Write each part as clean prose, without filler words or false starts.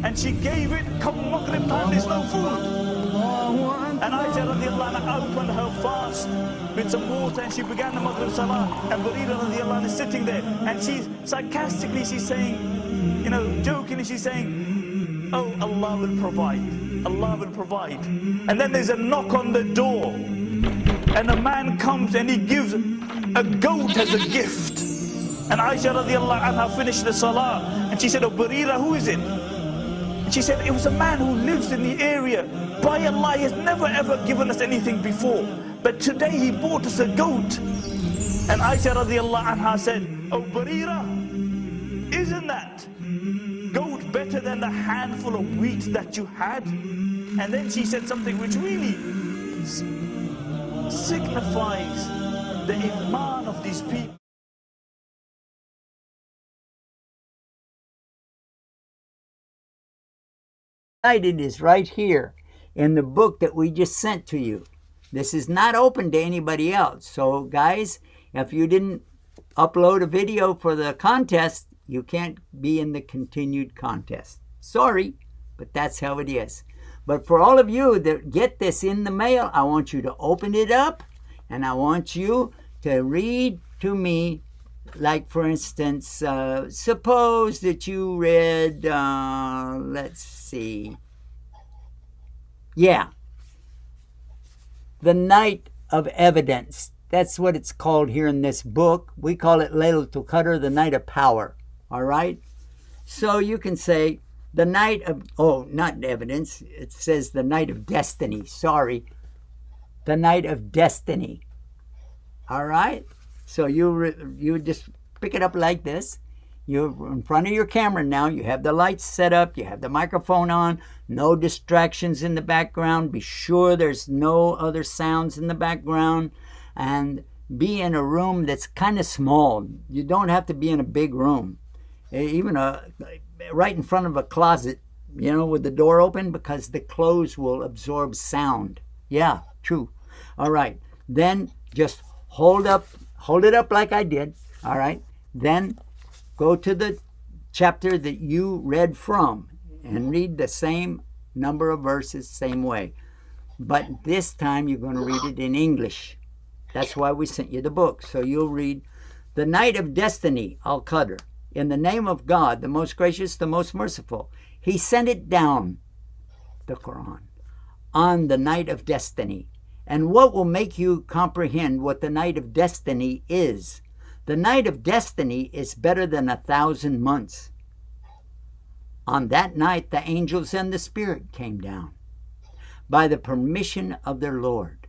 and she gave it. Come Maghrib time, there's no food. And Aisha radiallahu anha opened her fast with some water and she began the Maghrib Salah. And Barira radiallahu anha is sitting there and she's sarcastically, she's saying, jokingly, she's saying, oh, Allah will provide. Allah will provide. And then there's a knock on the door and a man comes and he gives a goat as a gift. And Aisha radiallahu anha finished the Salah and she said, oh, Barira, who is it? And she said, it was a man who lives in the area. By Allah, he has never ever given us anything before. But today he bought us a goat. And Aisha radiallahu anha said, oh Barira, isn't that goat better than the handful of wheat that you had? And then she said something which really signifies the iman of these people. It is right here in the book that we just sent to you. This is not open to anybody else. So guys, if you didn't upload a video for the contest, you can't be in the continued contest. Sorry, but that's how it is. But for all of you that get this in the mail, I want you to open it up and I want you to read to me. Like, for instance, suppose that you read, let's see. Yeah. The Night of Evidence. That's what it's called here in this book. We call it Laylatul Qadr, the Night of Power. All right? So you can say the night of, not evidence. It says the night of destiny. Sorry. The night of destiny. All right? So you just pick it up like this. You're in front of your camera now. You have the lights set up. You have the microphone on. No distractions in the background. Be sure there's no other sounds in the background. And be in a room that's kind of small. You don't have to be in a big room. Even right in front of a closet, with the door open, because the clothes will absorb sound. Yeah, true. All right. Then just hold it up like I did. All right. Then go to the chapter that you read from and read the same number of verses, same way. But this time you're going to read it in English. That's why we sent you the book. So you'll read The Night of Destiny, Al-Qadr. In the name of God, the most gracious, the most merciful. He sent it down, the Quran, on the night of destiny. And what will make you comprehend what the night of destiny is? The night of destiny is better than 1,000 months. On that night, the angels and the Spirit came down by the permission of their Lord,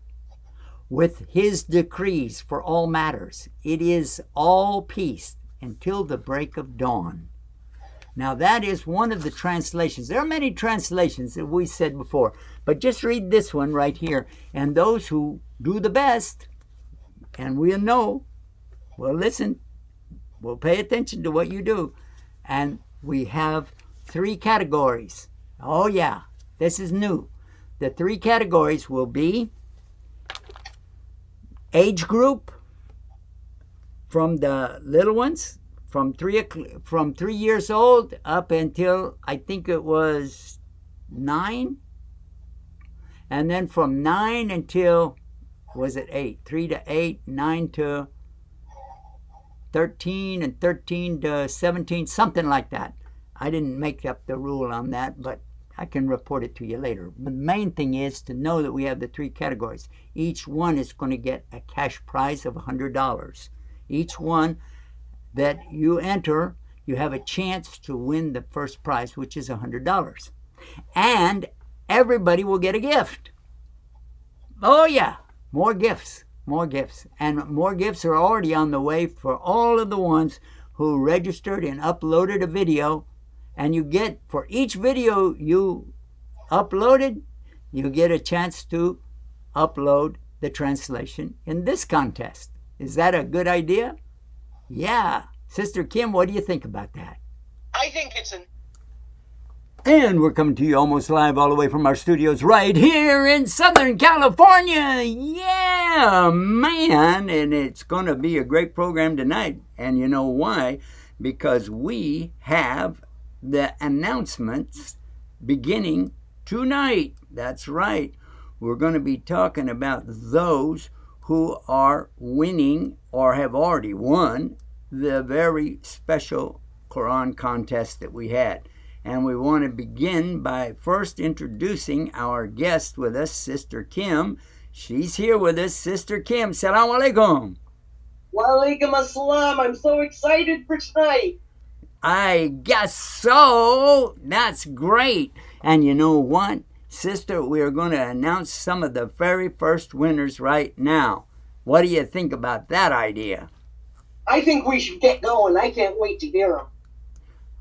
with his decrees for all matters. It is all peace until the break of dawn. Now that is one of the translations. There are many translations that we said before, but just read this one right here. And those who do the best, and we'll know, we'll listen, we'll pay attention to what you do. And we have 3 categories. Oh yeah, this is new. The 3 categories will be age group, from the little ones, from 3 years old up until I think it was 9, and then from 9 until, was it 8? 3 to 8, 9 to 13, and 13 to 17, something like that. I didn't make up the rule on that, but I can report it to you later. The main thing is to know that we have the 3 categories. Each one is going to get a cash prize of $100. Each one that you enter, you have a chance to win the first prize, which is $100. And everybody will get a gift. Oh yeah, more gifts, more gifts. And more gifts are already on the way for all of the ones who registered and uploaded a video. And you get, for each video you uploaded, you get a chance to upload the translation in this contest. Is that a good idea? Yeah. Sister Kim, what do you think about that? I think it's an... And we're coming to you almost live all the way from our studios right here in Southern California. Yeah, man. And it's going to be a great program tonight. And you know why? Because we have the announcements beginning tonight. That's right. We're going to be talking about those who are winning or have already won the very special Quran contest that we had. And we want to begin by first introducing our guest with us, Sister Kim. She's here with us. Sister Kim, Salaam Alaikum. Wa alaikum assalam. I'm so excited for tonight. I guess so. That's great. And you know what, Sister? We are going to announce some of the very first winners right now. What do you think about that idea? I think we should get going. I can't wait to hear them.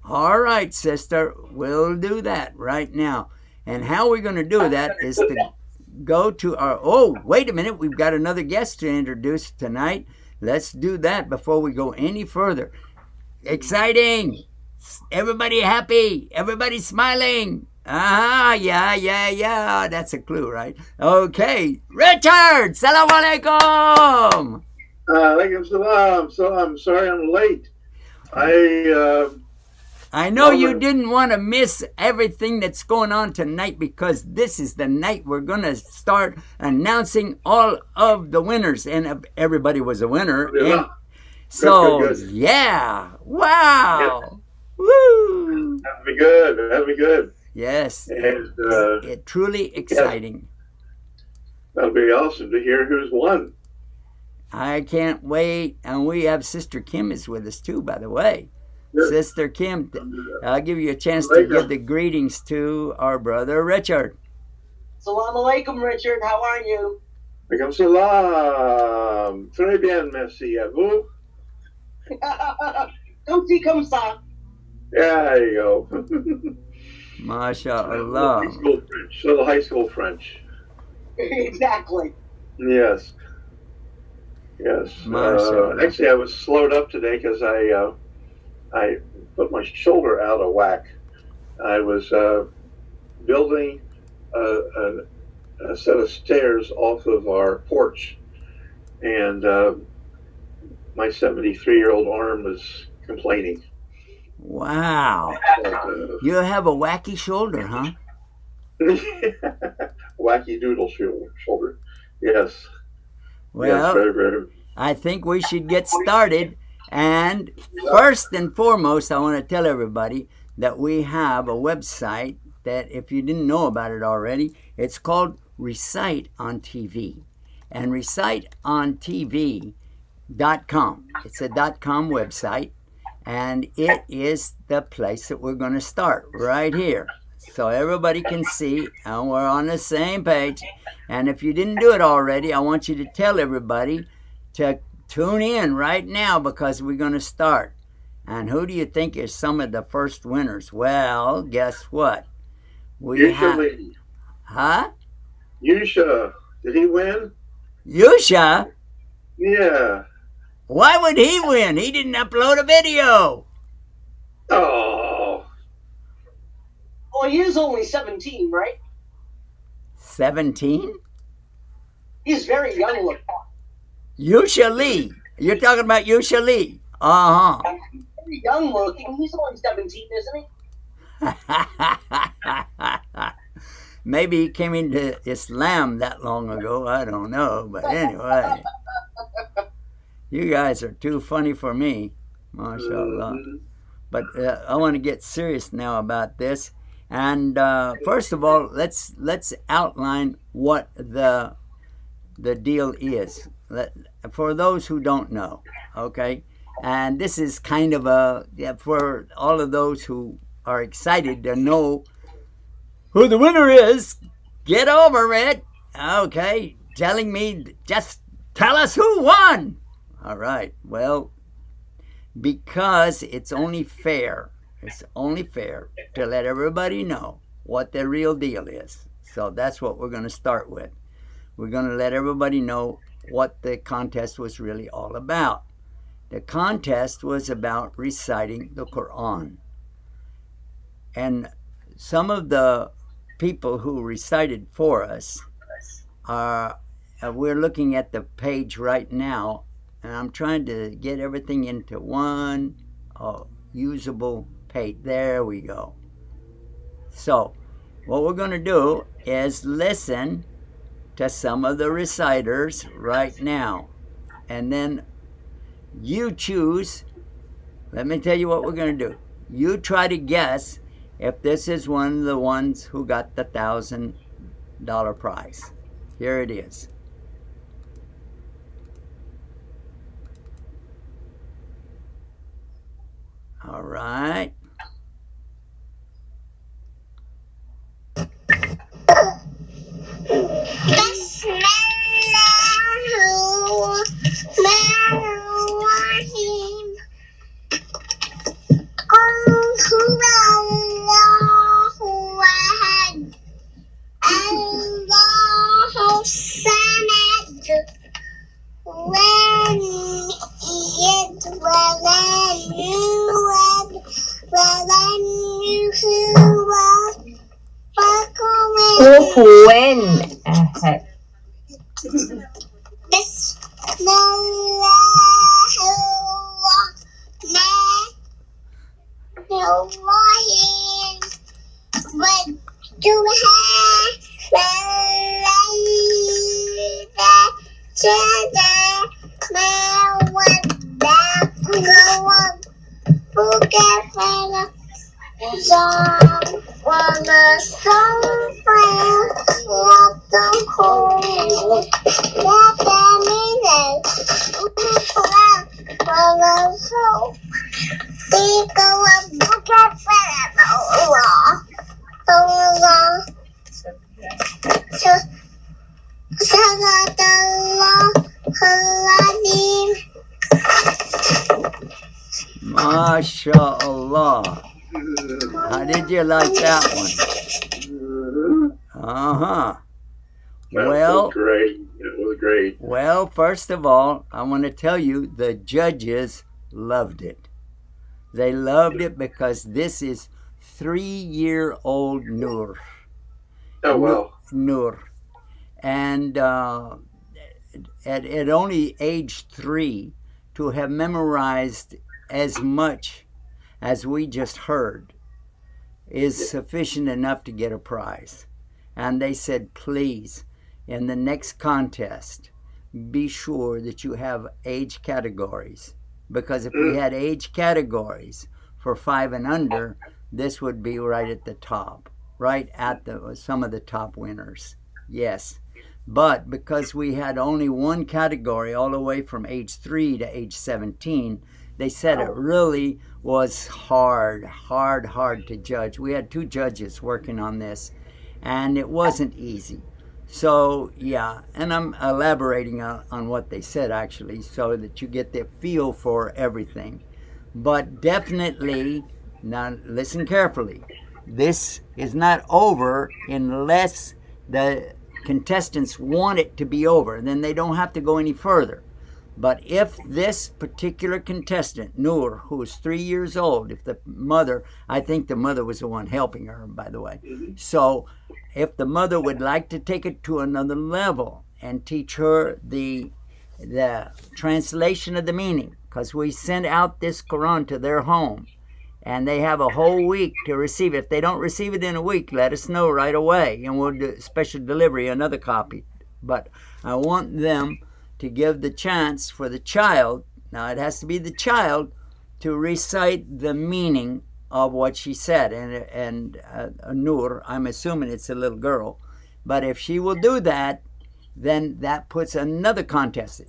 All right, Sister. We'll do that right now. And how we're going to do that is to go to our... Oh, wait a minute. We've got another guest to introduce tonight. Let's do that before we go any further. Exciting. Everybody happy. Everybody smiling. Yeah. That's a clue, right? Okay. Richard, Salaam Alaikum. Alaikum salam. So I'm sorry I'm late. I know you didn't want to miss everything that's going on tonight because this is the night we're going to start announcing all of the winners. And everybody was a winner. Yeah. So, good. Yeah. Wow. Yeah. Woo. That'd be good. That'd be good. Yes. And, it truly exciting. That'll be awesome to hear who's won. I can't wait. And we have Sister Kim is with us too, by the way. Good. Sister Kim, I'll give you a chance to give the greetings to our brother Richard. Salam alaikum, Richard. How are you? Alaikum salam. Très bien, merci à vous. Come see, come sa. Yeah, there you go. MashaAllah. High school French. Little high school French. Exactly. Yes. Actually, I was slowed up today because I put my shoulder out of whack. I was building a set of stairs off of our porch, and my 73-year-old arm was complaining. Wow. You have a wacky shoulder, huh? Wacky doodle shoulder. Yes. Well, yes, very, very. I think we should get started. And first and foremost, I want to tell everybody that we have a website that, if you didn't know about it already, it's called Recite on TV. And reciteontv.com. It's a .com website, and it is the place that we're going to start right here. So everybody can see, and we're on the same page. And if you didn't do it already, I want you to tell everybody to tune in right now because we're going to start. And who do you think is some of the first winners? Well, guess what? Usually. Huh? Yusha. Did he win? Yusha? Yeah. Why would he win? He didn't upload a video. Oh. Well, he is only 17, right? 17? He's very young looking. Yusha Lee. You're talking about Yusha Lee. Uh-huh. He's very young looking. He's only 17, isn't he? Maybe he came into Islam that long ago. I don't know. But anyway, you guys are too funny for me. MashaAllah. But I want to get serious now about this. And first of all, let's outline what the deal is. For those who don't know, okay? And this is kind of for all of those who are excited to know who the winner is, get over it, okay? Telling me, just tell us who won. All right, well, because it's only fair to let everybody know what the real deal is. So that's what we're going to start with. We're going to let everybody know what the contest was really all about. The contest was about reciting the Quran. And some of the people who recited for us are, we're looking at the page right now, and I'm trying to get everything into one usable page. There we go. So what we're going to do is listen to some of the reciters right now. And then you choose. Let me tell you what we're going to do. You try to guess if this is one of the ones who got the $1,000 prize. Here it is. All right. Bismillahirrahmanirrahim. Qul huwallahu ahad. Allahu samad. Lam yalid wa lam yulad wa lam yulad. Kufuwan ahad. Bismillahirrahmanirrahim. Wadduha wal-layli saja ma wadda'aka rabbuka falaqzam wa ma sawfa yadkhulun laka minal ukhra wa ma sawfa rabbuka falaqzam Allah Sadaqallahul-Azim. MashaAllah. How did you like that one? That Well, was great. It was great. well, first of all, I want to tell you the judges loved it. They loved it because this is 3-year-old Nur. Oh, well. Nur. And at only age 3, to have memorized as much as we just heard is sufficient enough to get a prize. And they said, please, in the next contest, be sure that you have age categories. Because if we had age categories for 5 and under, this would be right at the top, right at some of the top winners. Yes. But because we had only one category all the way from age 3 to age 17, they said it really was hard to judge. We had 2 judges working on this, and it wasn't easy. So, yeah, and I'm elaborating on what they said, actually, so that you get the feel for everything. But definitely, now listen carefully, this is not over unless the contestants want it to be over. Then they don't have to go any further. But if this particular contestant, Nur, who is 3 years old, if the mother, I think the mother was the one helping her, by the way. So if the mother would like to take it to another level and teach her the translation of the meaning, because we send out this Quran to their home, and they have a whole week to receive it. If they don't receive it in a week, let us know right away, and we'll do special delivery, another copy. But I want them to give the chance for the child, now it has to be the child, to recite the meaning of what she said. And Nur, I'm assuming it's a little girl, but if she will do that, then that puts another contest.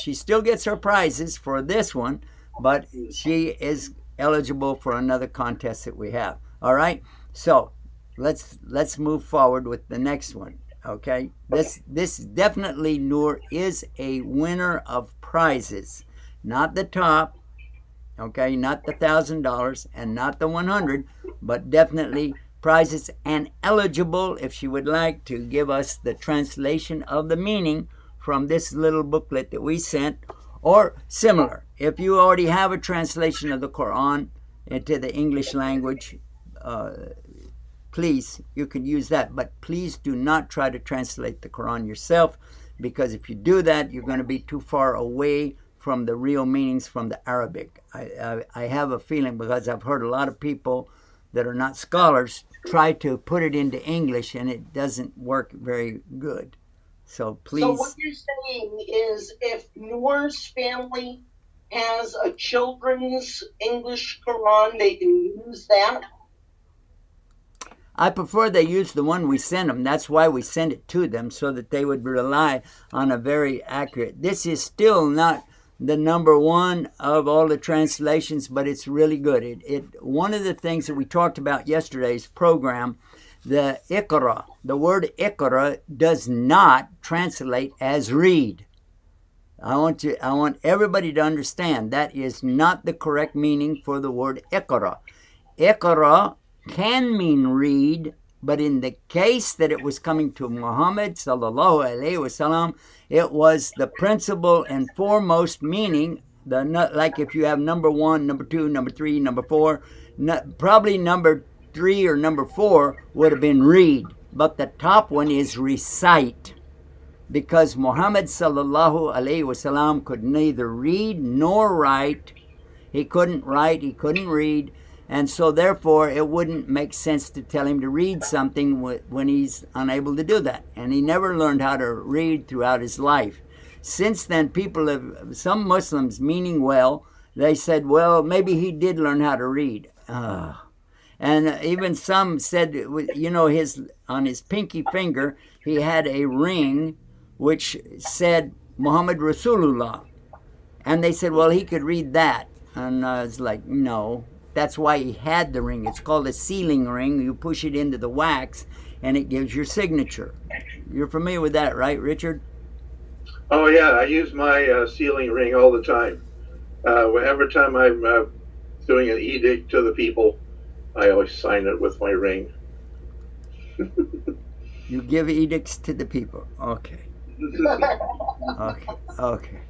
She still gets her prizes for this one, but she is eligible for another contest that we have. All right, so let's move forward with the next one. Okay, this definitely, Nur, is a winner of prizes, not the top, okay, not the $1,000 and not the 100, but definitely prizes, and eligible if she would like to give us the translation of the meaning from this little booklet that we sent, or similar. If you already have a translation of the Quran into the English language, please, you could use that. But please do not try to translate the Quran yourself, because if you do that, you're going to be too far away from the real meanings from the Arabic. I have a feeling, because I've heard a lot of people that are not scholars try to put it into English, and it doesn't work very good. So please. So what you're saying is if Noor's family has a children's English Quran, they can use that? I prefer they use the one we send them. That's why we send it to them, so that they would rely on a very accurate. This is still not the number one of all the translations, but it's really good. One of the things that we talked about yesterday's program, the Iqra, the word Iqra does not translate as read. I want everybody to understand that is not the correct meaning for the word Iqra. Iqra can mean read, but in the case that it was coming to Muhammad sallallahu alaihi wasallam, it was the principal and foremost meaning. Like if you have number 1, number 2, number 3, number 4, probably number 3 or number 4 would have been read, but the top one is recite, because Muhammad sallallahu alaihi wasallam could neither read nor write. He couldn't write, he couldn't read. And so therefore, it wouldn't make sense to tell him to read something when he's unable to do that. And he never learned how to read throughout his life. Since then, some Muslims, meaning well, they said, well, maybe he did learn how to read. And even some said, on his pinky finger, he had a ring which said Muhammad Rasulullah. And they said, well, he could read that. And I was like, no. That's why he had the ring. It's called a sealing ring. You push it into the wax, and it gives your signature. You're familiar with that, right, Richard? Oh, yeah. I use my sealing ring all the time. Every time I'm doing an edict to the people, I always sign it with my ring. You give edicts to the people. Okay. Okay.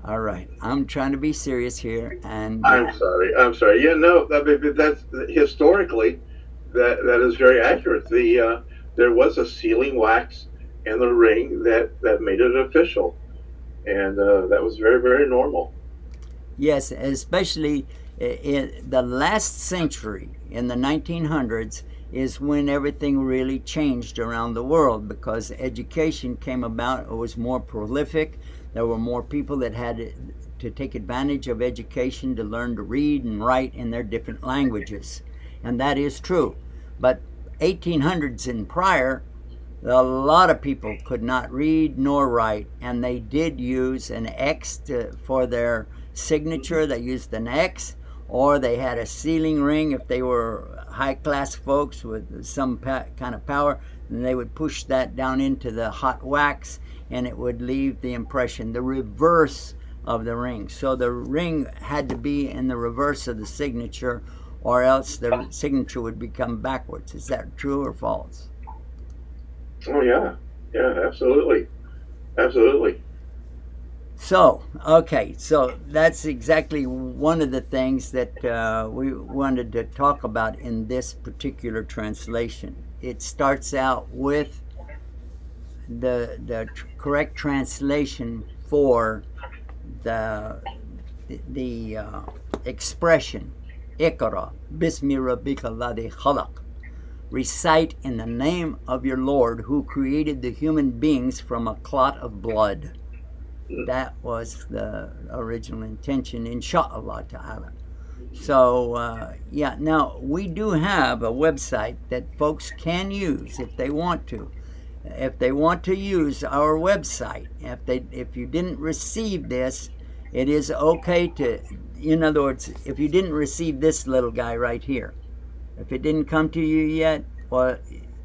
All right, I'm trying to be serious here, and I'm sorry. Yeah, no, that's historically that is very accurate. There was a sealing wax and the ring that made it official, and that was very, very normal. Yes, especially in the last century, in the 1900s, is when everything really changed around the world, because education came about. It was more prolific. There were more people that had to take advantage of education to learn to read and write in their different languages. And that is true. But 1800s and prior, a lot of people could not read nor write, and they did use an X for their signature. They used an X, or they had a sealing ring if they were high-class folks with some kind of power, and they would push that down into the hot wax, and it would leave the impression, the reverse of the ring. So the ring had to be in the reverse of the signature, or else the signature would become backwards. Is that true or false? Oh, yeah. Yeah, absolutely. Absolutely. So, okay, so that's exactly one of the things that we wanted to talk about in this particular translation. It starts out with the correct translation for the expression Iqra Bismi Rabbika Alladhi Khalaq. Recite in the name of your Lord who created the human beings from a clot of blood. That was the original intention, insha'Allah ta'ala. So, yeah, now we do have a website that folks can use if they want to. If they want to use our website, if you didn't receive this, it is okay to, in other words, if you didn't receive this little guy right here, if it didn't come to you yet, well,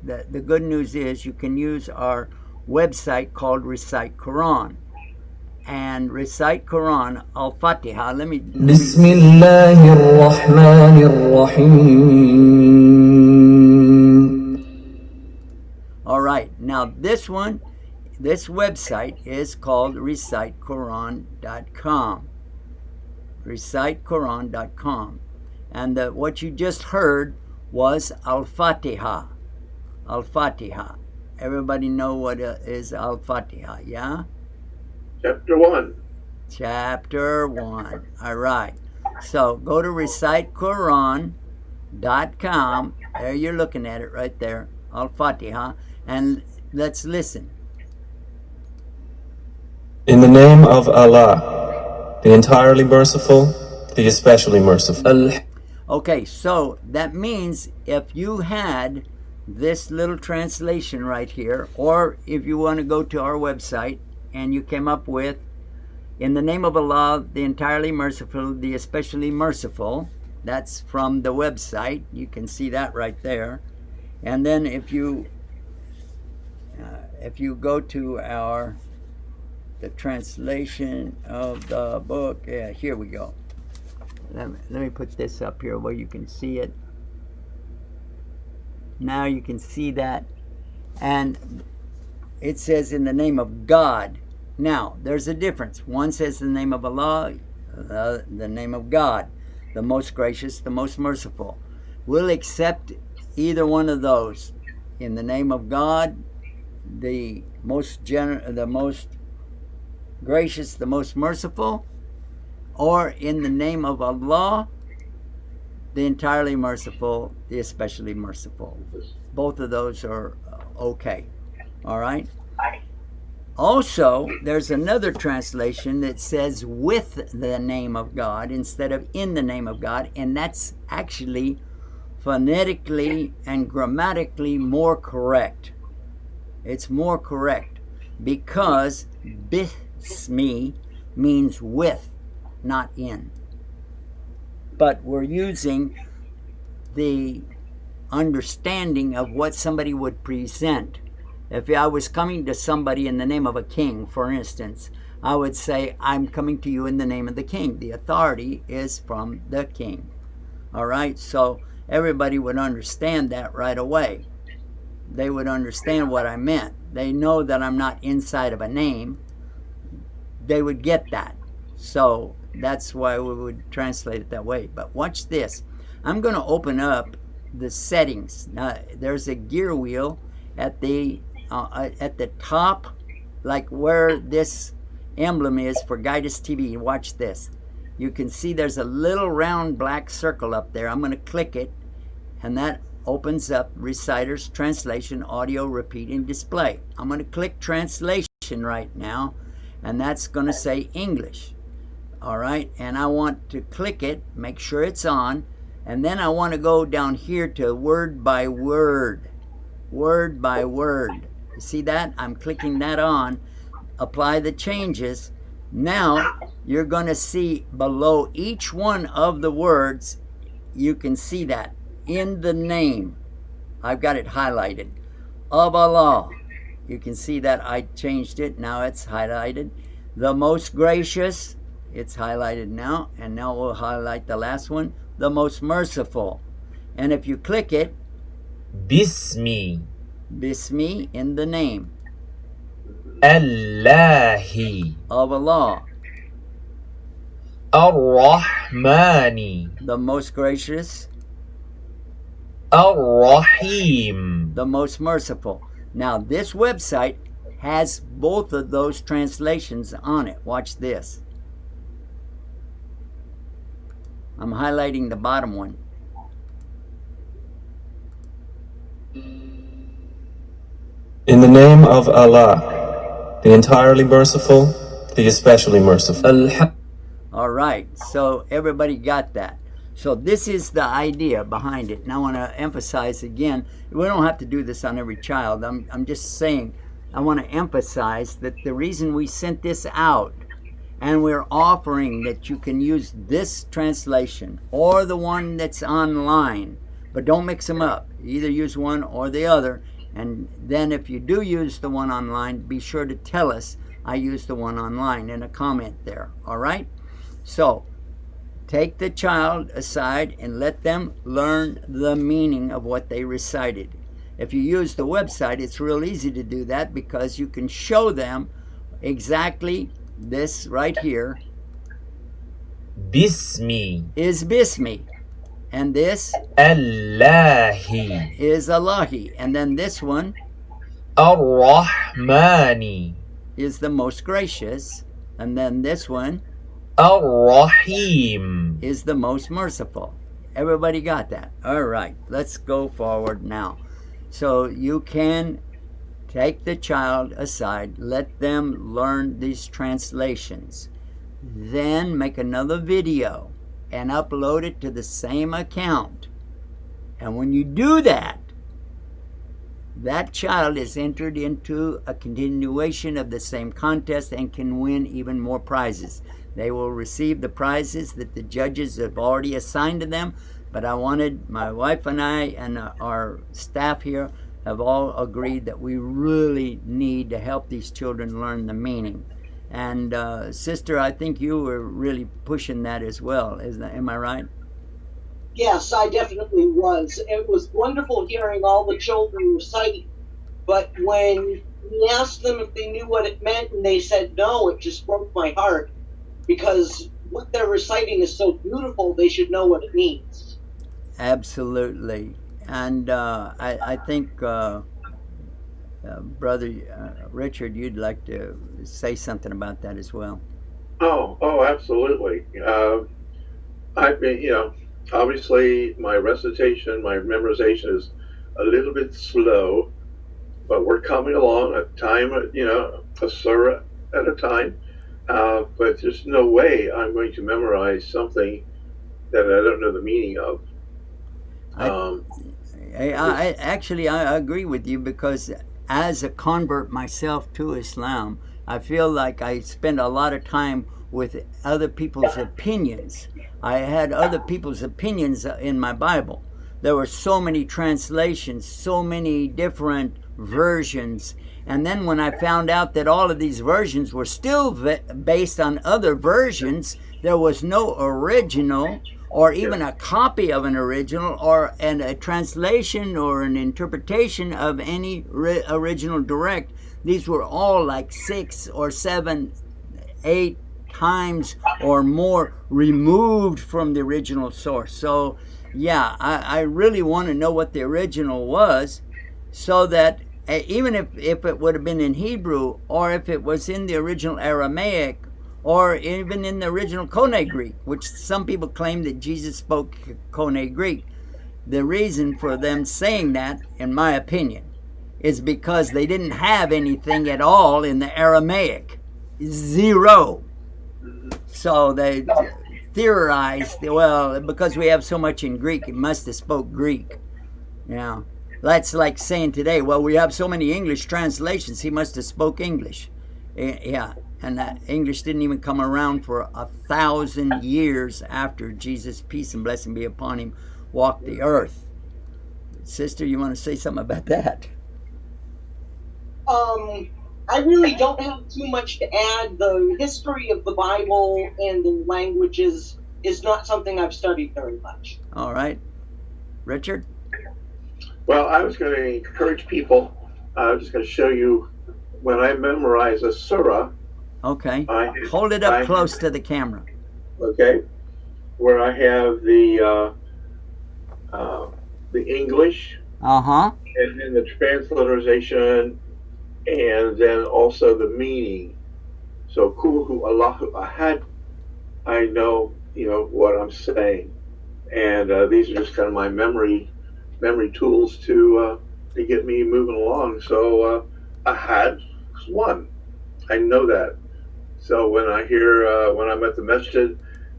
the good news is you can use our website called Recite Quran. And Recite Quran, Al-Fatiha, let me... Bismillahirrahmanirrahim. All right, now this website is called recitequran.com. Recitequran.com. And what you just heard was Al-Fatiha. Al-Fatiha. Everybody know what is Al-Fatiha, yeah? Chapter 1. Chapter 1. All right. So go to recitequran.com .com. There you're looking at it right there. Al-Fatiha. And let's listen. In the name of Allah, the entirely merciful, the especially merciful. Okay, so that means if you had this little translation right here, or if you want to go to our website and you came up with, in the name of Allah, the entirely merciful, the especially merciful, that's from the website. You can see that right there. And then if you go to the translation of the book, yeah, here we go. Let me put this up here where you can see it. Now you can see that. And it says in the name of God. Now, there's a difference. One says the name of Allah, the name of God, the most gracious, the most merciful. We'll accept either one of those. In the name of God, the most gracious, the most merciful, or in the name of Allah, the entirely merciful, the especially merciful. Both of those are okay. All right? Also, there's another translation that says with the name of God instead of in the name of God, and that's actually phonetically and grammatically more correct. It's more correct because bismi means with, not in. But we're using the understanding of what somebody would present. If I was coming to somebody in the name of a king, for instance, I would say, I'm coming to you in the name of the king. The authority is from the king. All right? So everybody would understand that right away. They would understand what I meant. They know that I'm not inside of a name. They would get that. So that's why we would translate it that way. But watch this. I'm going to open up the settings. Now, there's a gear wheel at the top, like where this emblem is for Guidus TV. Watch this. You can see there's a little round black circle up there. I'm going to click it, and that opens up Reciter's Translation, Audio, Repeat, and Display. I'm going to click Translation right now, and that's going to say English. All right, and I want to click it, make sure it's on, and then I want to go down here to word by word. Word by word. You see that? I'm clicking that on. Apply the changes. Now you're going to see below each one of the words, you can see that in the name. I've got it highlighted. Of Allah. You can see that I changed it. Now it's highlighted. The most gracious. It's highlighted now. And now we'll highlight the last one. The most merciful. And if you click it, Bismi. Bismi in the name. Allahi. Of Allah. Ar-Rahmani. The most gracious. Ar-Rahim. The most merciful. Now this website has both of those translations on it. Watch this. I'm highlighting the bottom one. In the name of Allah, the entirely merciful, the especially merciful. All right, so everybody got that. So this is the idea behind it. And I want to emphasize again, we don't have to do this on every child. I'm just saying, I want to emphasize that the reason we sent this out and we're offering that you can use this translation or the one that's online, but don't mix them up. Either use one or the other. And then if you do use the one online, be sure to tell us I used the one online in a comment there. All right? So take the child aside and let them learn the meaning of what they recited. If you use the website, it's real easy to do that because you can show them exactly this right here. Bismi. Is Bismi. And this Allahi. is Allahi. And then this one Ar-Rahmani. is the most gracious. And then this one Ar-Rahim. is the most merciful. Everybody got that? All right, let's go forward now. So you can take the child aside, let them learn these translations, then make another video and upload it to the same account. And when you do that, that child is entered into a continuation of the same contest and can win even more prizes. They will receive the prizes that the judges have already assigned to them, but I wanted, my wife and I and our staff here have all agreed that we really need to help these children learn the meaning. And sister, I think you were really pushing that as well. Am I right? Yes, I definitely was. It was wonderful hearing all the children recite, but when we asked them if they knew what it meant and they said no, it just broke my heart, because what they're reciting is so beautiful, they should know what it means. Absolutely. And I think, Brother Richard, you'd like to say something about that as well. Oh, absolutely. I've been, obviously my recitation, my memorization is a little bit slow, but we're coming along a time, a surah at a time. But there's no way I'm going to memorize something that I don't know the meaning of. I agree with you, because as a convert myself to Islam, I feel like I spend a lot of time with other people's opinions. I had other people's opinions in my Bible. There were so many translations, so many different versions. And then when I found out that all of these versions were still based on other versions, there was no original or even a copy of an original or a translation or an interpretation of any original direct. These were all like 6 or 7, 8 times or more removed from the original source. So yeah, I really want to know what the original was, so that even if it would have been in Hebrew, or if it was in the original Aramaic, or even in the original Koine Greek, which some people claim that Jesus spoke Koine Greek. The reason for them saying that, in my opinion, is because they didn't have anything at all in the Aramaic. Zero. So they theorized, well, because we have so much in Greek, it must have spoke Greek. That's like saying today, well, we have so many English translations, he must have spoke English. Yeah. And that English didn't even come around for 1,000 years after Jesus, peace and blessing be upon him, walked the earth. Sister, you want to say something about that? I really don't have too much to add. The history of the Bible and the languages is not something I've studied very much. All right. Richard? Well, I was going to encourage people. I was just going to show you when I memorize a surah. Okay. Hold it up close to the camera. Okay. Where I have the English. And then the transliteration, and then also the meaning. So Kulhu Allahu Ahad, I know what I'm saying, and these are just kind of my memory tools to get me moving along. So Ahad is one. I know that. So when I hear, when I'm at the masjid,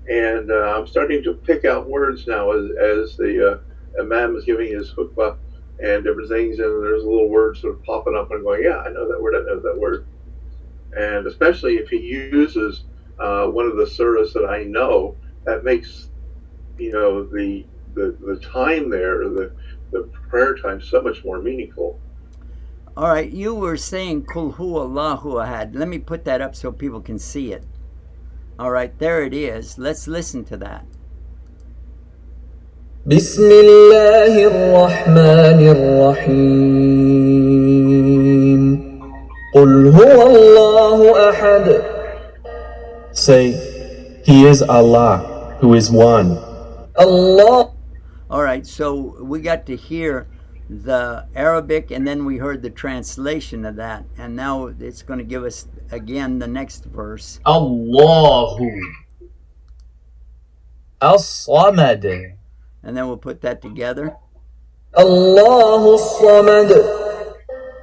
and I'm starting to pick out words now as the imam is giving his khutbah and different things, and there's a little word sort of popping up, and I'm going, yeah, I know that word. And especially if he uses one of the surahs that I know, that makes, the time there, the prayer time so much more meaningful. All right, you were saying Kul Hu Allahu Ahad. Let me put that up so people can see it. All right, there it is. Let's listen to that. بسم الله الرحمن الرحيم قل هو الله أحد. Say, He is Allah, who is one. Allah. All right, so we got to hear the Arabic, and then we heard the translation of that, and now it's going to give us again the next verse. Allahu As-Samad. And then we'll put that together. الله الصمد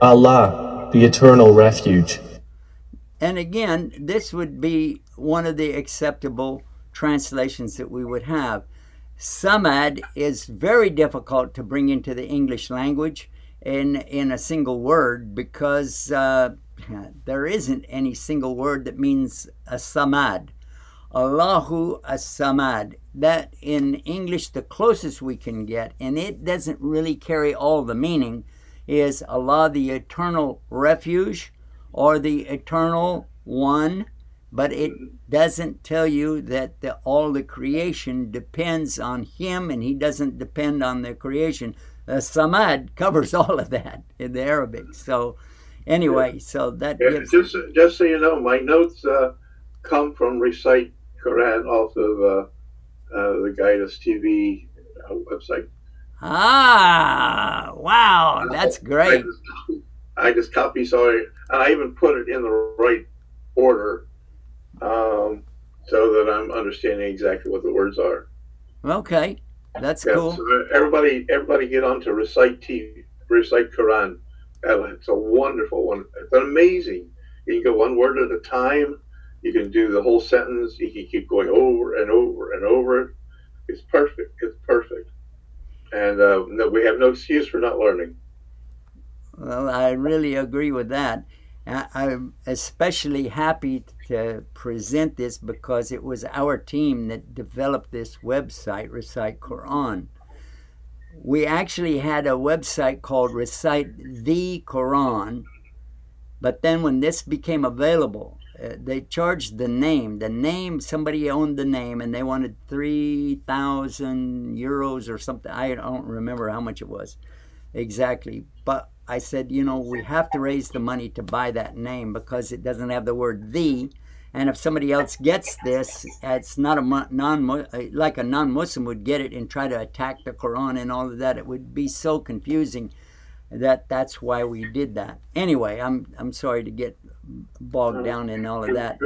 Allah, the eternal refuge. And again, this would be one of the acceptable translations that we would have. Samad is very difficult to bring into the English language in a single word because there isn't any single word that means a samad. Allahu as-samad. That in English, the closest we can get, and it doesn't really carry all the meaning, is Allah the eternal refuge or the eternal one, but it doesn't tell you that all the creation depends on him and he doesn't depend on the creation. Samad covers all of that in the Arabic. So anyway, so that gives... Just so you know, my notes come from Recite Quran off of the Guidance TV website. Ah, wow, that's great. I just copy, so I even put it in the right order so that I'm understanding exactly what the words are. Okay, that's cool. So everybody get on to Recite TV, Recite Quran. It's a wonderful one. It's amazing. You can go one word at a time. You can do the whole sentence. You can keep going over and over and over it. It's perfect. It's perfect. And we have no excuse for not learning. Well, I really agree with that. I'm especially happy to present this because it was our team that developed this website, Recite Quran. We actually had a website called Recite the Quran, but then when this became available, they charged the name. The name, somebody owned the name, and they wanted 3,000 euros or something. I don't remember how much it was exactly, but I said, you know, we have to raise the money to buy that name because it doesn't have the word "the," and if somebody else gets this, it's not like a non-Muslim would get it and try to attack the Quran and all of that. It would be so confusing that's why we did that. Anyway, I'm sorry to get bogged down in all of that.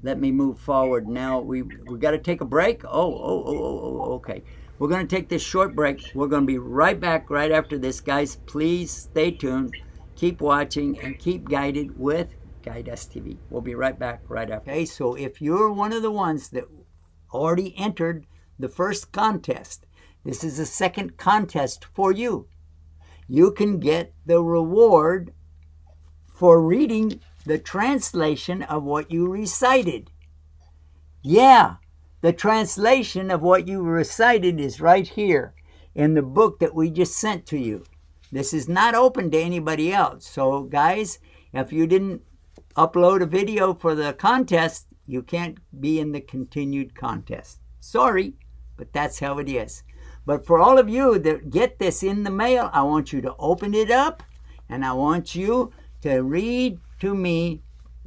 Let me move forward now. We got to take a break. Okay. We're going to take this short break. We're going to be right back right after this, guys. Please stay tuned, keep watching, and keep guided with Guide Us TV. We'll be right back right after. Okay, so if you're one of the ones that already entered the first contest, this is the second contest for you. You can get the reward for reading the translation of what you recited. Yeah. The translation of what you recited is right here in the book that we just sent to you. This is not open to anybody else. So, guys, if you didn't upload a video for the contest, you can't be in the continued contest. Sorry, but that's how it is. But for all of you that get this in the mail, I want you to open it up, and I want you to read to me.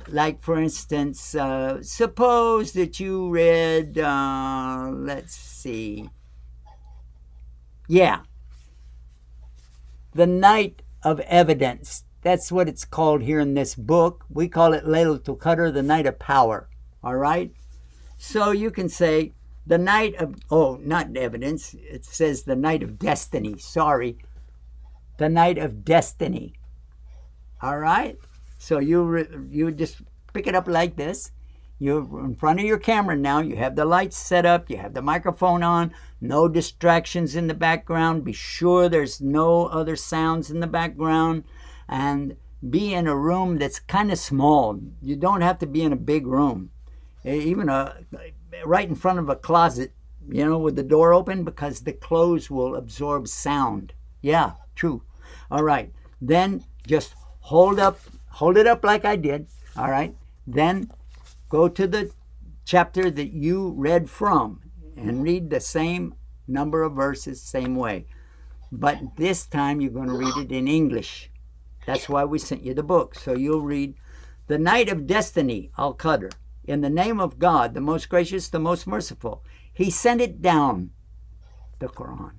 Like, for instance, suppose that you read, let's see. Yeah. The Night of Evidence. That's what it's called here in this book. We call it Laylatul Qadr, the Night of Power. All right? So you can say the night of, not evidence. It says the night of destiny. Sorry. The night of destiny. All right? So you just pick it up like this. You're in front of your camera now. You have the lights set up. You have the microphone on. No distractions in the background. Be sure there's no other sounds in the background. And be in a room that's kind of small. You don't have to be in a big room. Even right in front of a closet, with the door open, because the clothes will absorb sound. Yeah, true. All right. Then just hold it up like I did, all right? Then go to the chapter that you read from and read the same number of verses, same way. But this time you're going to read it in English. That's why we sent you the book. So you'll read The Night of Destiny, Al-Qadr. In the name of God, the most gracious, the most merciful. He sent it down, the Quran,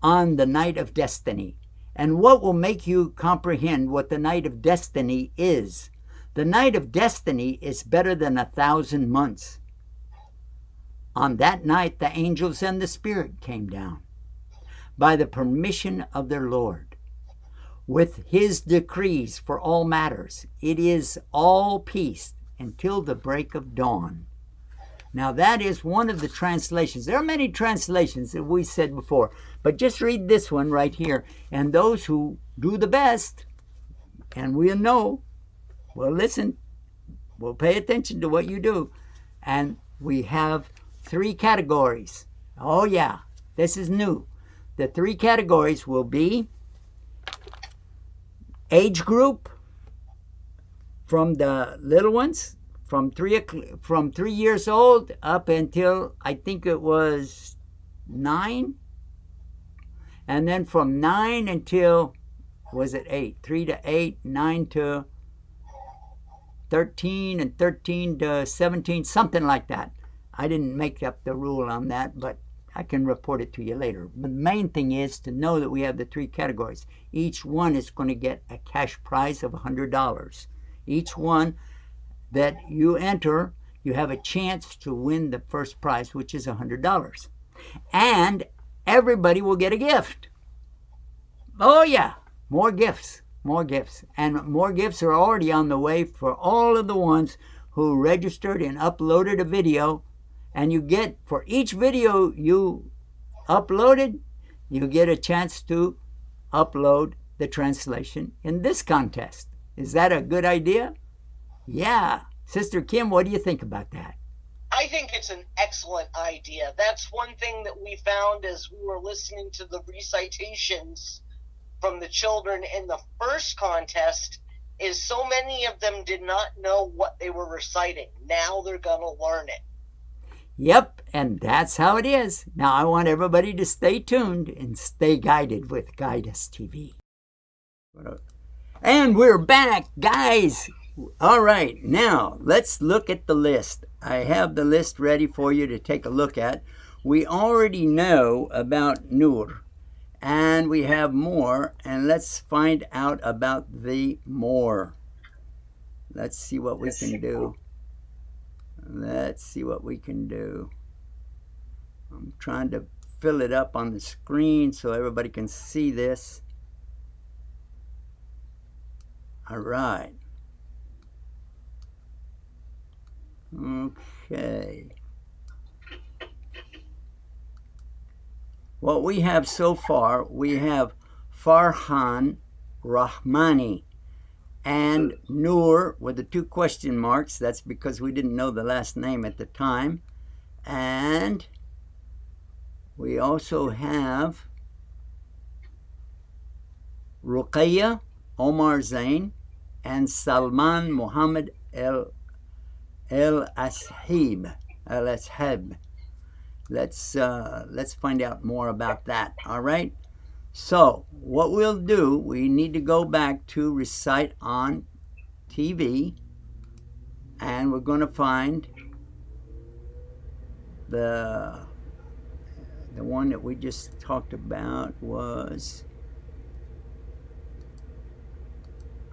on the night of destiny. And what will make you comprehend what the night of destiny is? The night of destiny is better than 1,000 months. On that night, the angels and the Spirit came down by the permission of their Lord, with his decrees for all matters. It is all peace until the break of dawn. Now that is one of the translations. There are many translations that we said before, but just read this one right here. And those who do the best, and we'll know, we'll listen, we'll pay attention to what you do. And we have 3 categories. Oh yeah, this is new. The 3 categories will be age group, from the little ones, from 3 years old up until I think it was 9, and then from 9 until, was it 8? 3 to 8, 9 to 13, and 13 to 17, something like that. I didn't make up the rule on that, but I can report it to you later. The main thing is to know that we have the 3 categories. Each one is going to get a cash prize of $100. Each one that you enter, you have a chance to win the first prize, which is $100. And everybody will get a gift. Oh yeah, more gifts, more gifts. And more gifts are already on the way for all of the ones who registered and uploaded a video. And you get, for each video you uploaded, you get a chance to upload the translation in this contest. Is that a good idea? Yeah. Sister Kim, what do you think about that? I think it's an excellent idea. That's one thing that we found as we were listening to the recitations from the children in the first contest, is so many of them did not know what they were reciting. Now they're going to learn it. Yep, and that's how it is. Now I want everybody to stay tuned and stay guided with Guide Us TV. And we're back, guys. All right, now let's look at the list. I have the list ready for you to take a look at. We already know about Nur, and we have more, and let's find out about the more. Let's see what we can do. Let's see what we can do. I'm trying to fill it up on the screen so everybody can see this. All right. Okay. What we have so far, we have Farhan Rahmani and Nur with the 2 question marks. That's because we didn't know the last name at the time. And we also have Ruqayya Omar Zain and Salman Muhammad Al-Ashib. Let's find out more about that. All right. So what we'll do, we need to go back to Recite on TV, and we're going to find the one that we just talked about was,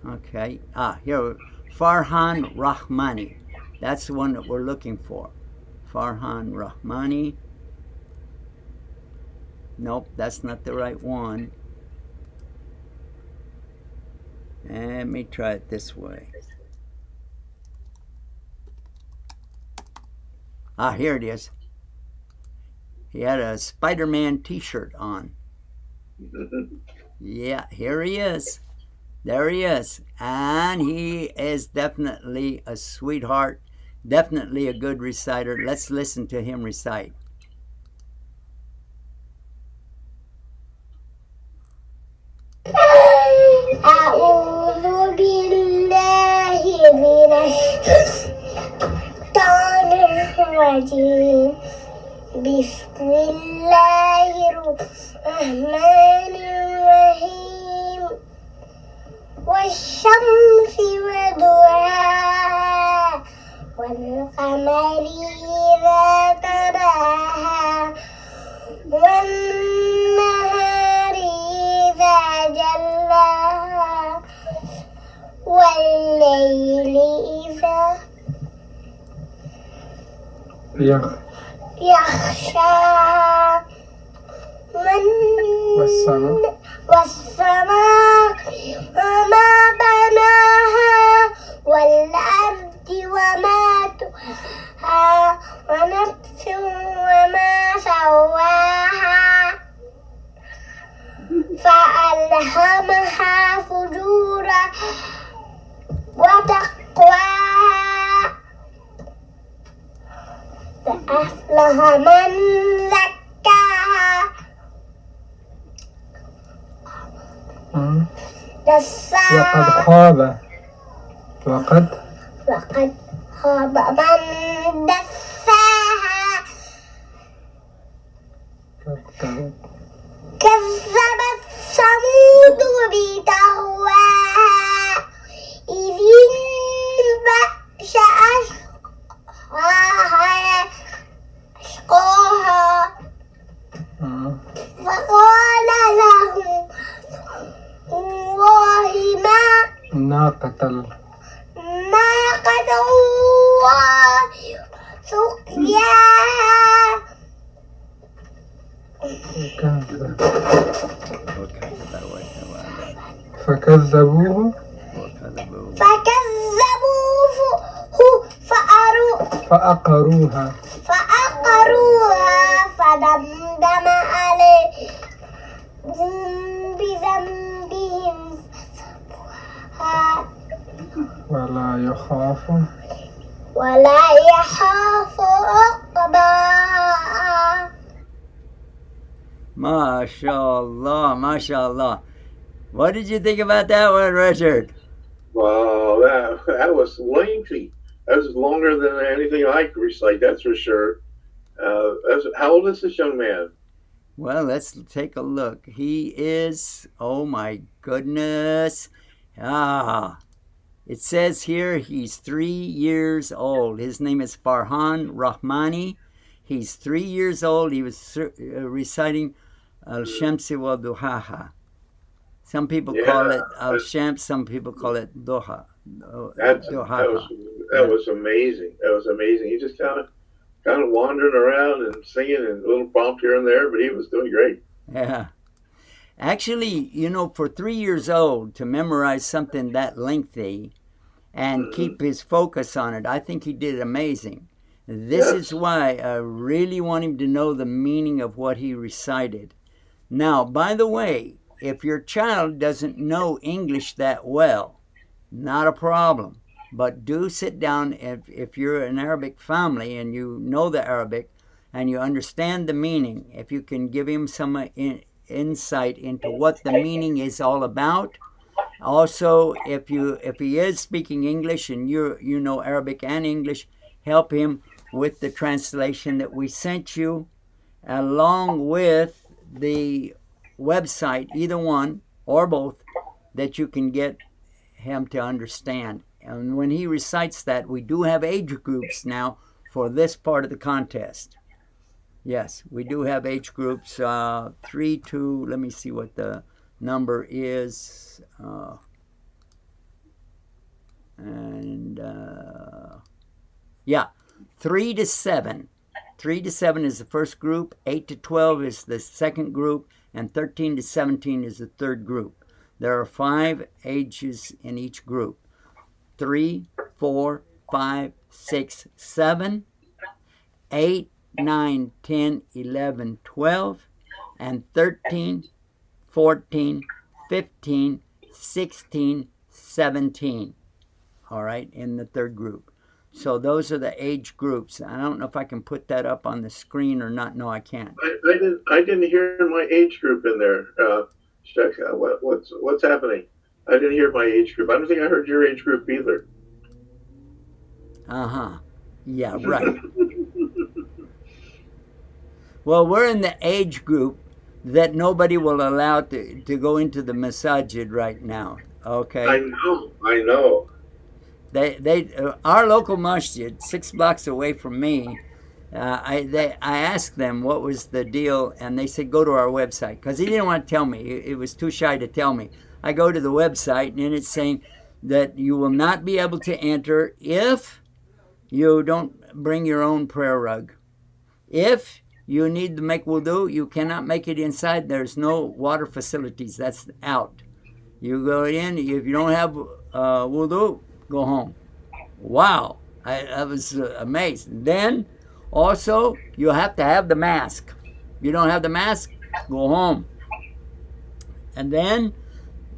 okay, here, Farhan Rahmani. That's the one that we're looking for. Farhan Rahmani. Nope, that's not the right one. Let me try it this way. Here it is. He had a Spider-Man t-shirt on. Yeah, here he is. There he is. And he is definitely a sweetheart, definitely a good reciter. Let's listen to him recite. أعوذ بالله من الشيطان الرجيم بسم الله الرحمن الرحيم والشمس وضحاها والقمر إذا تلاها والنهار إذا جلاها والليل يغشاها والسماء وما بناها والأرض وما طحاها ونفس وما سواها فألهمها فجورها وتقواها فأفلح من زكاها وقد خاب من دساها كذبت ثمود بطغواها إذ انبعث أشقاها فقال لهم الله ما ناقة الله سقياها فكذبوه فأقروها فدمدم عليهم بذنبهم فسواها ولا يخاف عقباها. MashaAllah, MashaAllah. What did you think about that one, Richard? Wow, that was lengthy. That was longer than anything I could recite, that's for sure. How old is this young man? Well, let's take a look. He is, oh my goodness. It says here he's 3 years old. His name is Farhan Rahmani. He's 3 years old. He was reciting Al-Shamsi wa Duhaha. Some people call it Al-Shams, some people call it Duha. That was amazing. That was amazing. He just kind of wandering around and singing and a little prompt here and there, but he was doing great. Yeah. Actually, for 3 years old to memorize something that lengthy and keep his focus on it, I think he did amazing. This is why I really want him to know the meaning of what he recited. Now, by the way, if your child doesn't know English that well, not a problem. But do sit down, if you're an Arabic family and you know the Arabic and you understand the meaning, if you can give him some insight into what the meaning is all about. Also, if he is speaking English and you know Arabic and English, help him with the translation that we sent you, along with the website, either one or both, that you can get him to understand. And when he recites that, we do have age groups now for this part of the contest. Yes, we do have age groups, 3 to, let me see what the number is. 3 to 7. 3 to 7 is the first group, 8 to 12 is the second group, and 13 to 17 is the third group. There are 5 ages in each group. 3, 4, 5, 6, 7, 8, 9, 10, 11, 12, and 13, 14, 15, 16, 17. All right, in the third group. So those are the age groups. I don't know if I can put that up on the screen or not. No, I can't. I didn't hear my age group in there. Check what's happening. I didn't hear my age group. I don't think I heard your age group either. Yeah, right. Well, we're in the age group that nobody will allow to go into the masajid right now. Okay. I know. They our local masjid, 6 blocks away from me. I asked them what was the deal, and they said go to our website, because he didn't want to tell me. It was too shy to tell me. I go to the website, and it's saying that you will not be able to enter if you don't bring your own prayer rug. If you need to make wudu, you cannot make it inside. There's no water facilities. That's out. You go in. If you don't have wudu, go home. Wow. I was amazed. Then also you have to have the mask. If you don't have the mask, go home. And then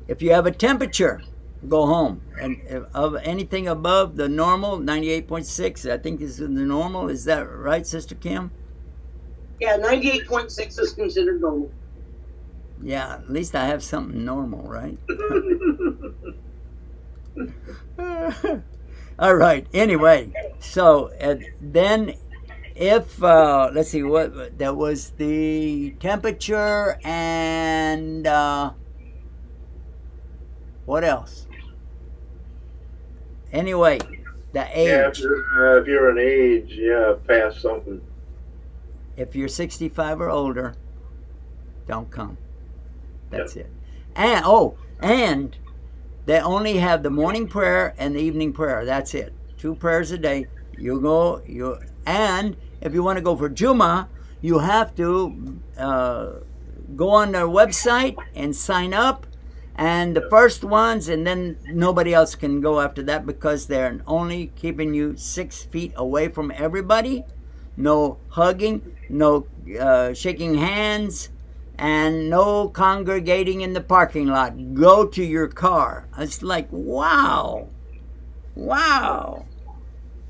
if you have a temperature, go home. And of anything above the normal, 98.6, I think is the normal. Is that right, Sister Kim? Yeah, 98.6 is considered normal. Yeah, at least I have something normal, right? All right. Anyway, so then if, let's see, what that was the temperature and what else? Anyway, the age. Yeah, if you're an age, past something. If you're 65 or older, don't come. That's it. And they only have the morning prayer and the evening prayer. That's it. 2 prayers a day. And if you want to go for Jummah, you have to go on their website and sign up. And the first ones, and then nobody else can go after that because they're only keeping you 6 feet away from everybody. No hugging, no shaking hands, and no congregating in the parking lot. Go to your car. It's like, wow.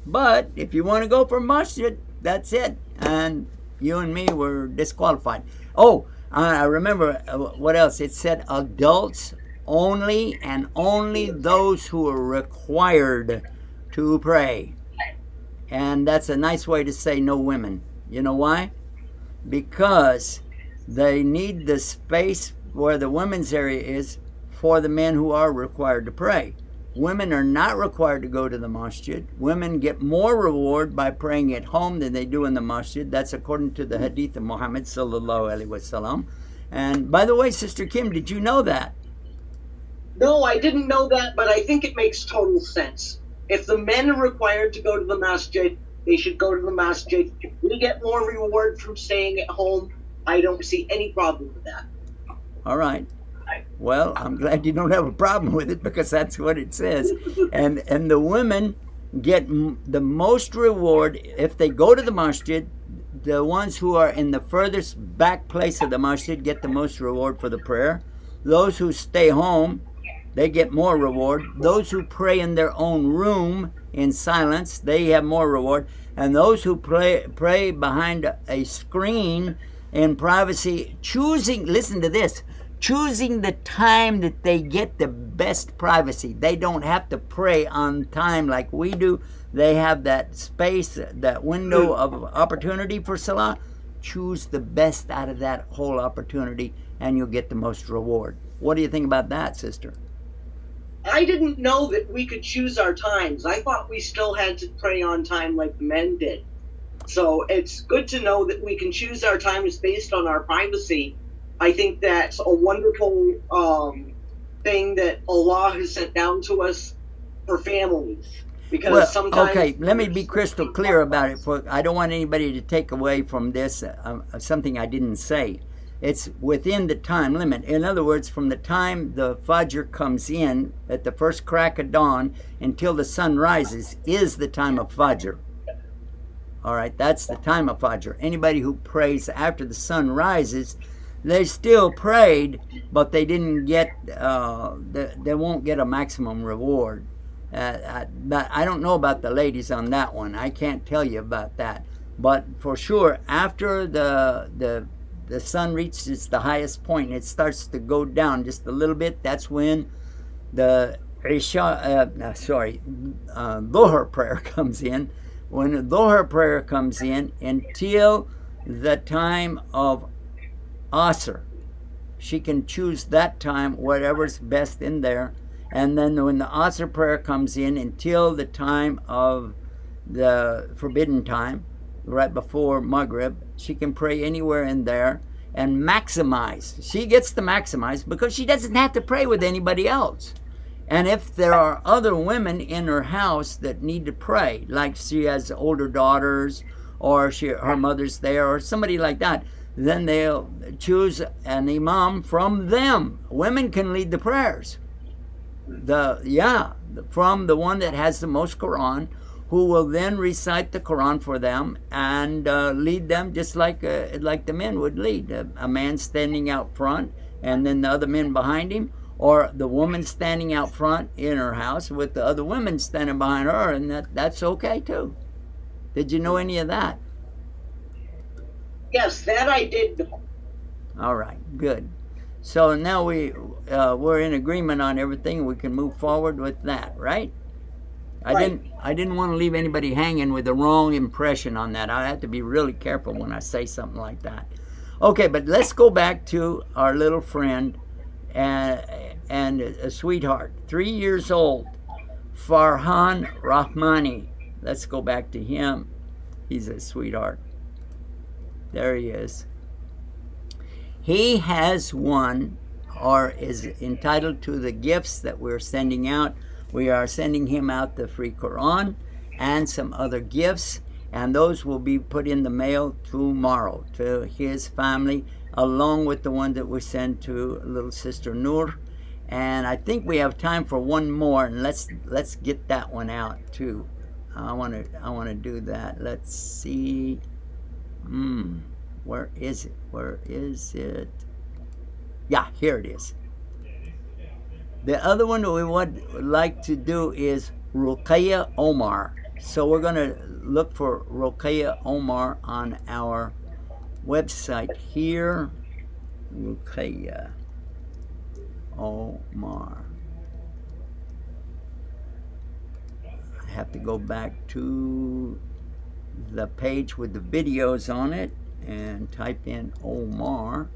But if you want to go for masjid, that's it. And you and me were disqualified. Oh, I remember what else. It said adults only, and only those who are required to pray. And that's a nice way to say no women. You know why? Because they need the space where the women's area is for the men who are required to pray. Women are not required to go to the masjid. Women get more reward by praying at home than they do in the masjid. That's according to the hadith of Muhammad sallallahu alaihi wasallam. And by the way, Sister Kim, did you know that? No, I didn't know that, but I think it makes total sense. If the men are required to go to the masjid, they should go to the masjid. If we get more reward from staying at home, I don't see any problem with that. All right. Well, I'm glad you don't have a problem with it because that's what it says. And the women get the most reward if they go to the masjid. The ones who are in the furthest back place of the masjid get the most reward for the prayer. Those who stay home, they get more reward. Those who pray in their own room in silence, they have more reward. And those who pray behind a screen in privacy, listen to this, choosing the time that they get the best privacy. They don't have to pray on time like we do. They have that space, that window of opportunity for salah. Choose the best out of that whole opportunity and you'll get the most reward. What do you think about that, sister? I didn't know that we could choose our times. I thought we still had to pray on time like the men did. So it's good to know that we can choose our times based on our privacy. I think that's a wonderful thing that Allah has sent down to us for families. Because sometimes... Okay, let me be crystal clear about it. I don't want anybody to take away from this something I didn't say. It's within the time limit. In other words, from the time the Fajr comes in at the first crack of dawn until the sun rises is the time of Fajr. All right, that's the time of Fajr. Anybody who prays after the sun rises, they still prayed, but they didn't get, they won't get a maximum reward. But I don't know about the ladies on that one. I can't tell you about that. But for sure, after the sun reaches the highest point and it starts to go down just a little bit, that's when the Dhuhr prayer comes in. When the Dhuhr prayer comes in until the time of Asr, she can choose that time, whatever's best in there. And then when the Asr prayer comes in until the time of the forbidden time, right before Maghrib, she can pray anywhere in there and maximize. She gets to maximize because she doesn't have to pray with anybody else. And if there are other women in her house that need to pray, like she has older daughters or her mother's there, or somebody like that, then they'll choose an imam from them. Women can lead the prayers. From the one that has the most Quran, who will then recite the Quran for them and lead them just like the men would lead. A man standing out front and then the other men behind him, or the woman standing out front in her house with the other women standing behind her, and that's okay too. Did you know any of that? Yes, that I did know. All right, good. So now we're in agreement on everything. We can move forward with that, right? I didn't want to leave anybody hanging with the wrong impression on that. I have to be really careful when I say something like that. Okay, but let's go back to our little friend and a sweetheart, 3 years old, Farhan Rahmani. Let's go back to him. He's a sweetheart. There he is. He has won, or is entitled to, the gifts that we're sending out. We are sending him out the free Quran and some other gifts, and those will be put in the mail tomorrow to his family, along with the one that we send to little sister Noor. And I think we have time for one more, and let's get that one out too. I want to do that. Let's see. Where is it? Where is it? Yeah, here it is. The other one that we would like to do is Ruqayya Omar. So we're going to look for Ruqayya Omar on our website here. Ruqayya Omar. I have to go back to the page with the videos on it and type in Omar,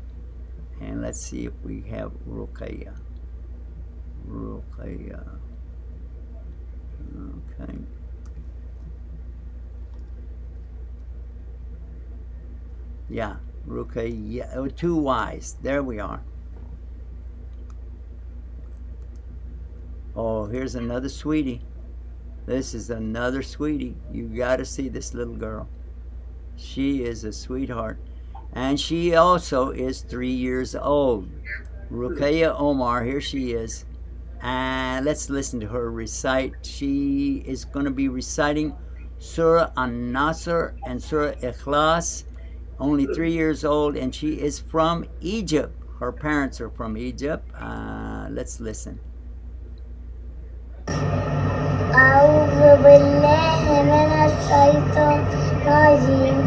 and let's see if we have Ruqayya. Ruqayya. Okay. Yeah, Ruqayya. Oh, 2 Y's. There we are. Oh, here's another sweetie. This is another sweetie. You got to see this little girl. She is a sweetheart. And she also is 3 years old. Ruqayya Omar, here she is. And let's listen to her recite. She is going to be reciting Surah An-Nasr and Surah Ikhlas. Only 3 years old, and she is from Egypt. Her parents are from Egypt. Let's listen. أعوذ بالله من الشيطان الرجيم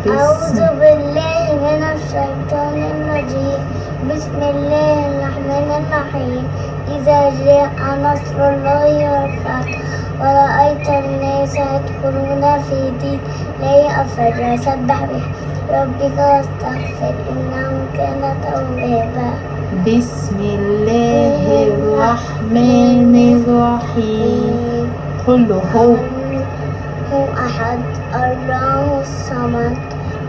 أعوذ بالله من الشيطان الرجيم بسم الله الرحمن الرحيم إذا جاء نصر الله والفتح ورأيت الناس يدخلون في دين الله أفواجا فسبح بحمد ربك واستغفر إنه كان توابا بسم الله الرحمن الرحيم قل هو أحد الله الصمد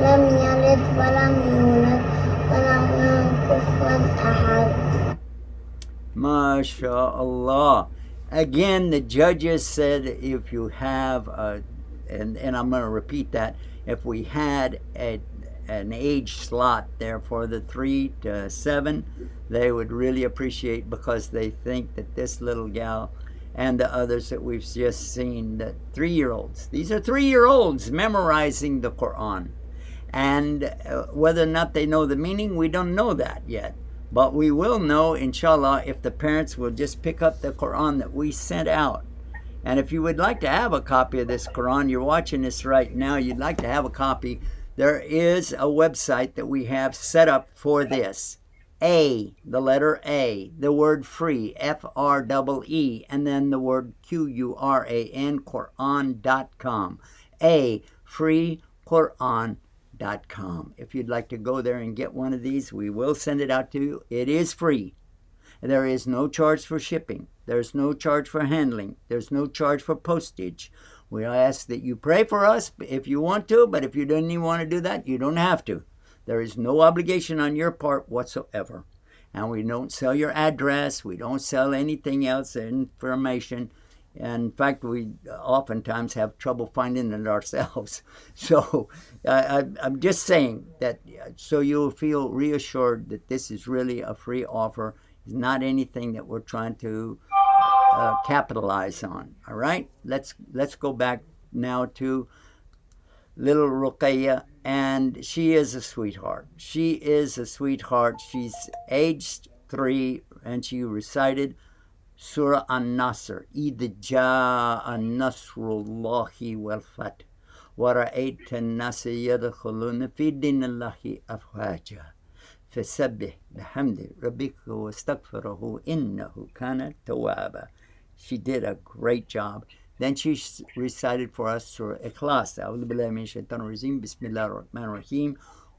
لم يلد ولم يولد ولم يكن كفوا أحد. MashaAllah. Again, the judges said if you have, and I'm going to repeat that, if we had an age slot there for the 3 to 7, they would really appreciate, because they think that this little gal and the others that we've just seen, that 3-year-olds, these are 3-year-olds memorizing the Quran. And whether or not they know the meaning, we don't know that yet. But we will know, inshallah, if the parents will just pick up the Quran that we sent out. And if you would like to have a copy of this Quran, you're watching this right now, you'd like to have a copy, there is a website that we have set up for this. A, the letter A, the word free, F-R-E-E, and then the word Q-U-R-A-N, Quran.com. A, freequran.com. If you'd like to go there and get one of these, we will send it out to you. It is free. There is no charge for shipping. There's no charge for handling. There's no charge for postage. We ask that you pray for us if you want to, but if you don't even want to do that, you don't have to. There is no obligation on your part whatsoever. And we don't sell your address. We don't sell anything else, information. In fact, we oftentimes have trouble finding it ourselves. So I'm just saying that so you'll feel reassured that this is really a free offer. It's not anything that we're trying to capitalize on. All right, let's go back now to little Ruqayya, and she is a sweetheart. She is a sweetheart. She's aged 3, and she recited Surah An-Nasr. إِذْ جَاءَ نَصْرُ اللَّهِ وَالْفَتْحُ وَرَأَيْتَ النَّاسَ يَدْخُلُونَ فِي دِينِ اللَّهِ أَفْوَاجًا فَسَبِّحْ بِحَمْدِ رَبِّكَ وَاسْتَغْفِرْهُ إِنَّهُ كَانَ تَوَّابًا. She did a great job. Then she recited for us Surah Ikhlas. أعوذ بالله من الشيطان الرجيم بسم الله الرحمن الرحيم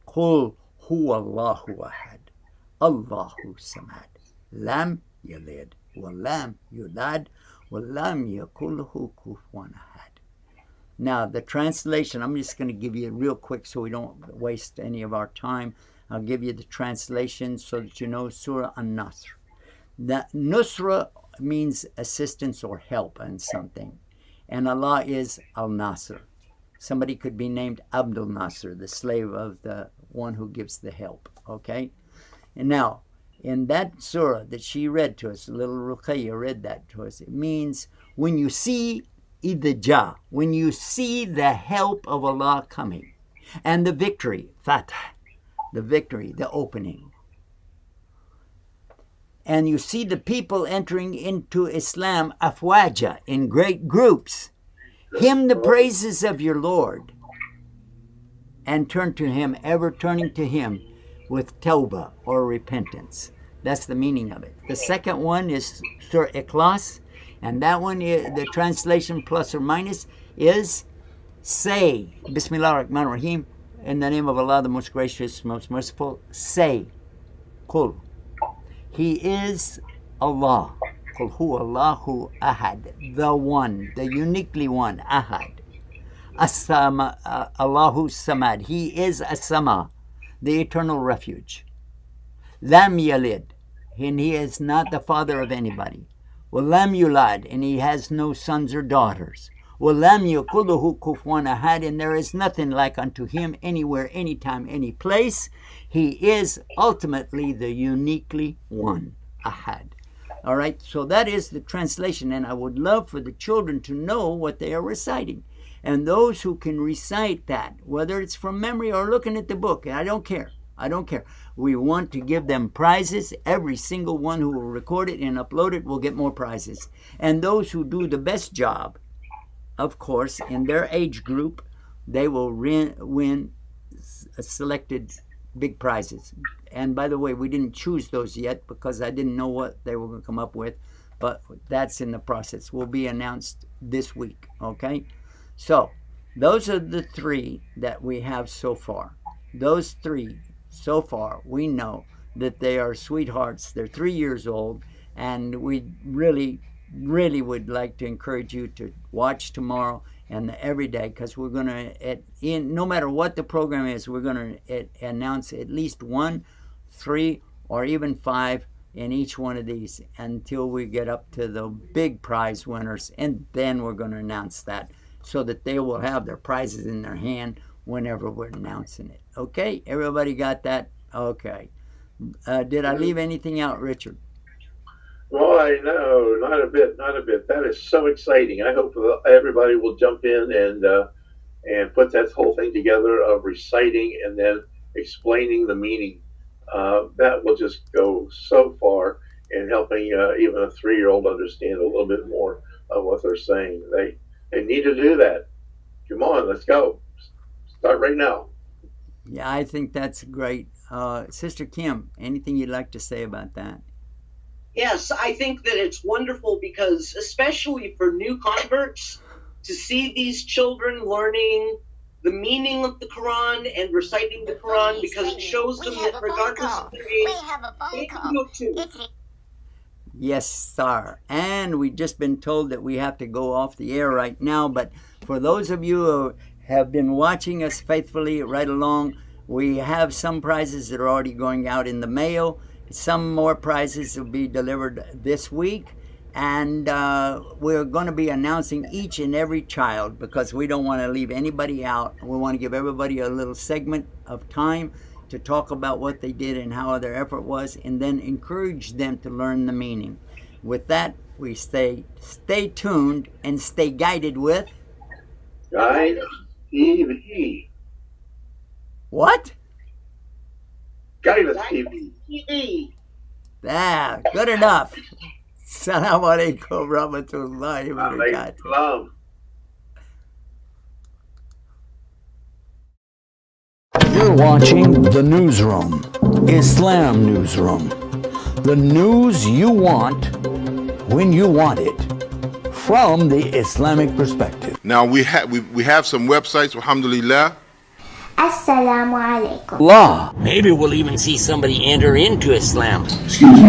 قل هو الله أحد الله الصمد لم يلد ولم يولد ولم يكن له كفوا أحد. Now the translation, I'm just going to give you real quick so we don't waste any of our time. I'll give you the translation so that you know Surah An-Nasr. The Nusra means assistance or help in something. And Allah is Al-Nasr. Somebody could be named Abdul Nasr, the slave of the one who gives the help. Okay? And now, in that surah that she read to us, little Ruqayya read that to us, it means when you see idja, when you see the help of Allah coming, and the victory, fath, the victory, the opening, and you see the people entering into Islam afwaja, in great groups, hymn the praises of your Lord and turn to him, ever turning to him with tawbah or repentance. That's the meaning of it. The second one is Surah Ikhlas, and that one, the translation plus or minus, is say, Bismillah ar-Rahman ar-Rahim, in the name of Allah, the most gracious, most merciful, say, Qul. He is Allah. Qul huwa Allahu ahad, the one, the uniquely one, ahad. As-sama, Allahu samad. He is as-sama, the eternal refuge. Lam yalid, and he is not the father of anybody. Walam yulad, and he has no sons or daughters. Walam yakuluhu kufuwan ahad, and there is nothing like unto him anywhere, anytime, any place. He is ultimately the uniquely one, ahad. All right, so that is the translation, and I would love for the children to know what they are reciting. And those who can recite that, whether it's from memory or looking at the book, I don't care. I don't care. We want to give them prizes. Every single one who will record it and upload it will get more prizes. And those who do the best job, of course, in their age group, they will win selected big prizes. And by the way, we didn't choose those yet because I didn't know what they were going to come up with, but that's in the process. Will be announced this week, okay? So those are the 3 that we have so far. Those 3 so far, we know that they are sweethearts. They're 3 years old, and we really would like to encourage you to watch tomorrow and every day, because we're going to, no matter what the program is, we're going to announce at least 1, 3, or even 5 in each one of these until we get up to the big prize winners, and then we're going to announce that so that they will have their prizes in their hand whenever we're announcing it. Okay, everybody got that? Okay. Did I leave anything out, Richard? Why, no, not a bit. That is so exciting. I hope everybody will jump in and put that whole thing together of reciting and then explaining the meaning. That will just go so far in helping even a 3-year-old understand a little bit more of what they're saying. They need to do that. Come on, let's go. Start right now. Yeah, I think that's great. Sister Kim, anything you'd like to say about that? Yes, I think that it's wonderful because, especially for new converts, to see these children learning the meaning of the Quran and reciting the Quran, because it shows them that regardless of their age, they can do it too. Yes, sir. And we've just been told that we have to go off the air right now. But for those of you who have been watching us faithfully right along, we have some prizes that are already going out in the mail. Some more prizes will be delivered this week. And we're going to be announcing each and every child because we don't want to leave anybody out. We want to give everybody a little segment of time to talk about what they did and how their effort was, and then encourage them to learn the meaning. With that, we stay tuned and stay guided with Guide TV. what? Guidance TV. TV. Ah, good enough. Assalamu alaikum warahmatullahi wabarakatuh. Salam. You're watching The Newsroom, Islam Newsroom. The news you want when you want it, from the Islamic perspective. Now we have some websites, alhamdulillah. Assalamu alaikum. Allah. Maybe we'll even see somebody enter into Islam. Excuse me.